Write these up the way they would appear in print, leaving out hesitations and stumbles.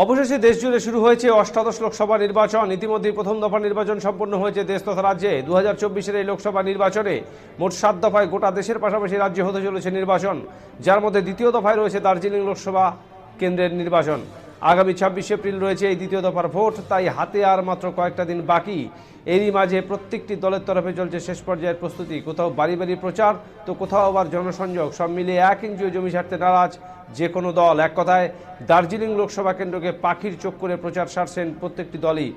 অবশেষে দেশ জুড়ে শুরু হয়েছে অষ্টাদশ লোকসভা নির্বাচন। ইতিমধ্যে প্রথম দফা নির্বাচন সম্পন্ন হয়েছে দেশ তথা রাজ্যে। 2024-এর এই লোকসভা নির্বাচনে মোট 7 দফায় গোটা দেশের পাশাপাশি রাজ্যে হতে চলেছে নির্বাচন, যার মধ্যে দ্বিতীয় দফায় রয়েছে দার্জিলিং লোকসভা কেন্দ্রের নির্বাচন। আগামী 26 এপ্রিল রয়েছে এই দ্বিতীয় দফার ভোট, তাই হাতে আর মাত্র কয়েকটা দিন বাকি। এরই মাঝে প্রত্যেকটি দলের তরফে চলছে শেষ পর্যায়ের প্রস্তুতি। কোথাও বাড়ি বাড়ি প্রচার, তো কোথাও আবার জনসংযোগ। সব মিলিয়ে 1 ইঞ্চিও জমি ছাড়তে নারাজ যে কোনো দল। এক কথায় দার্জিলিং লোকসভা কেন্দ্রকে পাখির চোখ করে প্রচার সারছেন প্রত্যেকটি দলই।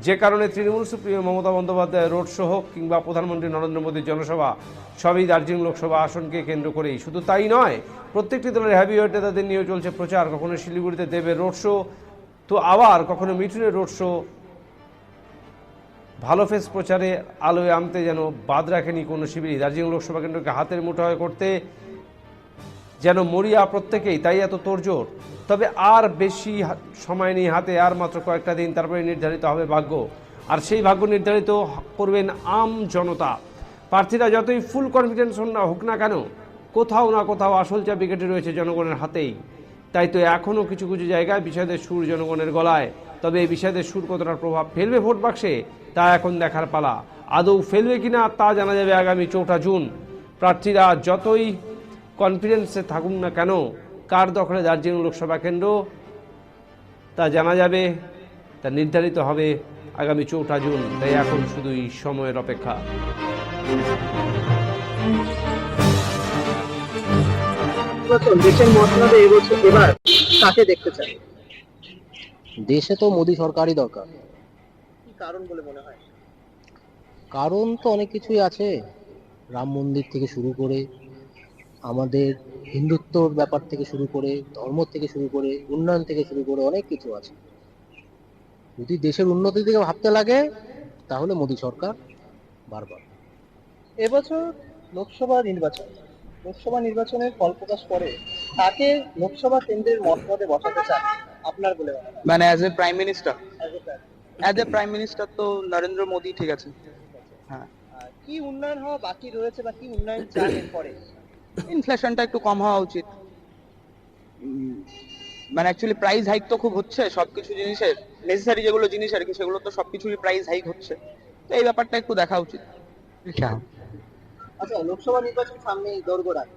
যে কারণে তৃণমূল সুপ্রিমো মমতা বন্দ্যোপাধ্যায়ের রোড শো হোক কিংবা প্রধানমন্ত্রী নরেন্দ্র মোদীর জনসভা, সবই দার্জিলিং লোকসভা আসনকে কেন্দ্র করেই। শুধু তাই নয়, প্রত্যেকটি দলের হ্যাভিওয়েট নেতাদের নিয়েও চলছে প্রচার। কখনো শিলিগুড়িতে দেবের রোড শো, তো আবার কখনো মিঠুনের রোড শো। ভালো ফেস প্রচারে আলোয় আনতে যেন বাদ রাখেনি কোনো শিবিরই। দার্জিলিং লোকসভা কেন্দ্রকে হাতের মুঠোয় করতে যেন মরিয়া প্রত্যেকেই, তাই এত তোড়জোড়। তবে আর বেশি সময় নেই হাতে, আর মাত্র কয়েকটা দিন, তারপরে নির্ধারিত হবে ভাগ্য। আর সেই ভাগ্য নির্ধারিত করবেন আম জনতা। প্রার্থীরা যতই ফুল কনফিডেন্স হোক না কেন, কোথাও না কোথাও আসল চাবি কেটে রয়েছে জনগণের হাতেই। তাই তো এখনও কিছু কিছু জায়গায় বিষাদের সুর জনগণের গলায়। তবে এই বিষাদের সুর কতটা প্রভাব ফেলবে ভোট বাক্সে, তা এখন দেখার পালা। আদৌ ফেলবে কিনা তা জানা যাবে আগামী 4 জুন। প্রার্থীরা যতই কনফিডেন্সে থাকুন না কেন, কার দখলে দার্জিলিং লোকসভা কেন্দ্র তা জানা যাবে, তা নির্ধারিত হবে আগামী 4 জুন। তাই এখন শুধুই সময়ের অপেক্ষা। দেশের মসনদে এবছর এবার কাকে দেখতে চান? দেশে তো মোদী সরকারই দরকার। কি কারণ বলে মনে হয়? কারণ তো অনেক কিছুই আছে, রাম মন্দির থেকে শুরু করে, আমাদের হিন্দুত্বর ব্যাপার থেকে শুরু করে, ধর্ম থেকে শুরু করে, উন্নয়ন থেকে শুরু করে অনেক কিছু আছে। যদি দেশের উন্নতির দিকে ভাবতে লাগে তাহলে মোদী সরকার বারবার। এবছর লোকসভা নির্বাচনের ফল প্রকাশ করে কাকে লোকসভা কেন্দ্রের মসনদে বসাতে চান আপনার বলে মনে হয়? মানে as a prime minister As a plan. তো নরেন্দ্র মোদী ঠিক আছে। হ্যাঁ, কি উন্নয়ন হওয়া বাকি রয়েছে বা কি উন্নয়ন চান এরপরে? ইনফ্লেশনটা একটু কম হওয়া উচিত। মানে অ্যাকচুয়ালি প্রাইস হাইক তো খুব হচ্ছে সবকিছু জিনিসের, নেসেসারি যেগুলো জিনিস আর কি, সেগুলো তো সবকিছুরই প্রাইস হাইক হচ্ছে। তো এই ব্যাপারটা একটু দেখা উচিত। আচ্ছা, লোকসভা নির্বাচন সামনেই দোরগোড়ায়।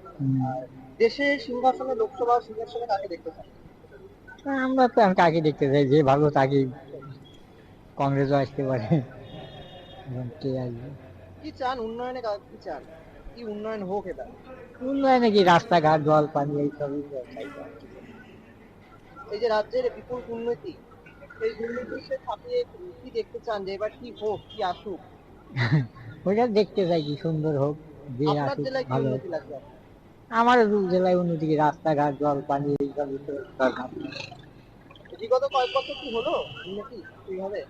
আর দেশের সিংহাসনে, লোকসভা সিংহাসনে কাকে দেখতে চান? আমরা তো আর কাকে দেখতে চাই, যে ভালো তাকে। কংগ্রেসও আসতে পারে, এখন কে আসবে? কি চান উন্নয়নে, কি চান? কি উন্নয়ন হোক এবার? উন্নয়নে কি রাস্তাঘাট, জল পানি এইসবই তো চাইতে হয়। এই যে রাজ্যের বিপুল দুর্নীতি, এই দুর্নীতির সে ছাপিয়ে কি দেখতে চান যে এবার কি হোক, কি আসুক? ওইটা দেখতে চাই কি সুন্দর হোক, যে আপনার আসুক জেলায় কি ভালো। উন্নতি লাগবে আপনার? আমার জেলায় উন্নতি কি রাস্তাঘাট, জল পানি এইসবই তো দরকার। বিগত কয়েক বছর কি হলো উন্নতি এইভাবে?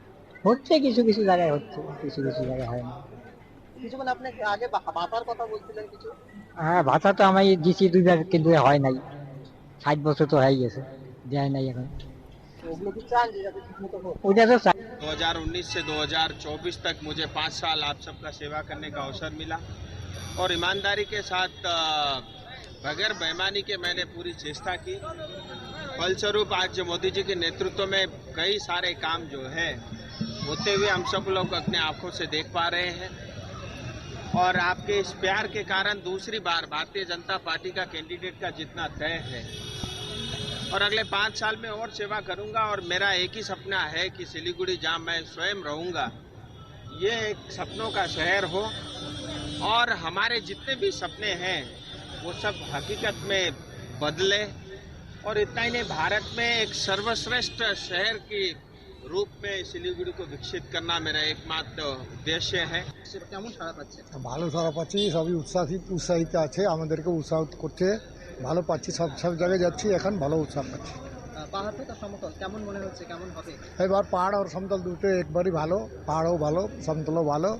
হচ্ছে কিছু কিছু জায়গায় হচ্ছে, কিছু কিছু জায়গায় হয় না। কিছু মানে আপনি আগে ভাতার কথা বলছিলেন কিছু। হ্যাঁ, ভাতা তো আমি দিচ্ছি 2বার, কিন্তু হয় নাই। 60 বছর তো হয়ে গেছে, দেয় নাই এখন। ওগুলো কি চান যে যাতে ঠিক মতো হোক? ওইটা তো চাই। 2019 से 2024 तक मुझे 5 साल आप सबका सेवा करने का अवसर मिला और ईमानदारी के साथ बगैर बेईमानी के मैंने पूरी चेष्टा की। फलस्वरूप आज मोदी जी के नेतृत्व में कई सारे काम जो है होते हुए हम सब लोग अपने आंखों से देख पा रहे हैं और आपके इस प्यार के कारण दूसरी बार भारतीय जनता पार्टी का कैंडिडेट का जितना तय है और अगले 5 साल में और सेवा करूंगा। और मेरा एक ही सपना है कि सिलीगुड़ी जहां मैं स्वयं रहूंगा ये एक सपनों का शहर हो और हमारे जितने भी सपने हैं वो सब हकीकत में बदले। और इतना ही नहीं, भारत में एक सर्वश्रेष्ठ शहर की रूप में सिलीगुड़ी को विकसित करना मेरा एकमात्र उद्देश्य है। কেমন সারা পাচ্ছে? ভালো সারা পাচ্ছি, সবই উৎসাহিত আছে, আমাদেরকে উৎসাহিত করছে। ভালো পাচ্ছি, সব জায়গায় যাচ্ছি, এখন ভালো উৎসাহ পাচ্ছি। পাহাড় থেকে সমতল কেমন মনে হচ্ছে, কেমন হবে? এবার পাহাড় আর সমতল দুটো একবারই ভালো, পাহাড়ও ভালো, সমতলও ভালো।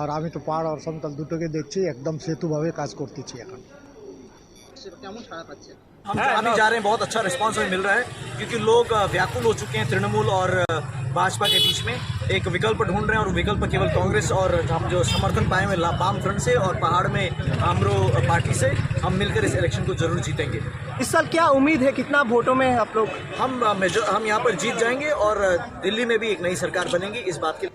আর আমি তো পাহাড় আর সমতল দুটোকে দেখছি, একদম সেতুভাবে কাজ করতেছি এখন। আসছে কেমন সাড়া পাচ্ছেন? हम जहाँ भी जा रहे हैं बहुत अच्छा रिस्पांस हमें मिल रहा है क्योंकि लोग व्याकुल हो चुके हैं तृणमूल और भाजपा के बीच में एक विकल्प ढूंढ रहे हैं और विकल्प केवल कांग्रेस और हम जो समर्थन पाए हुए वाम फ्रंट से और पहाड़ में आमरो पार्टी से हम मिलकर इस इलेक्शन को जरूर जीतेंगे। इस साल क्या उम्मीद है, कितना वोटों में आप लोग? हम यहाँ पर जीत जाएंगे और दिल्ली में भी एक नई सरकार बनेगी, इस बात के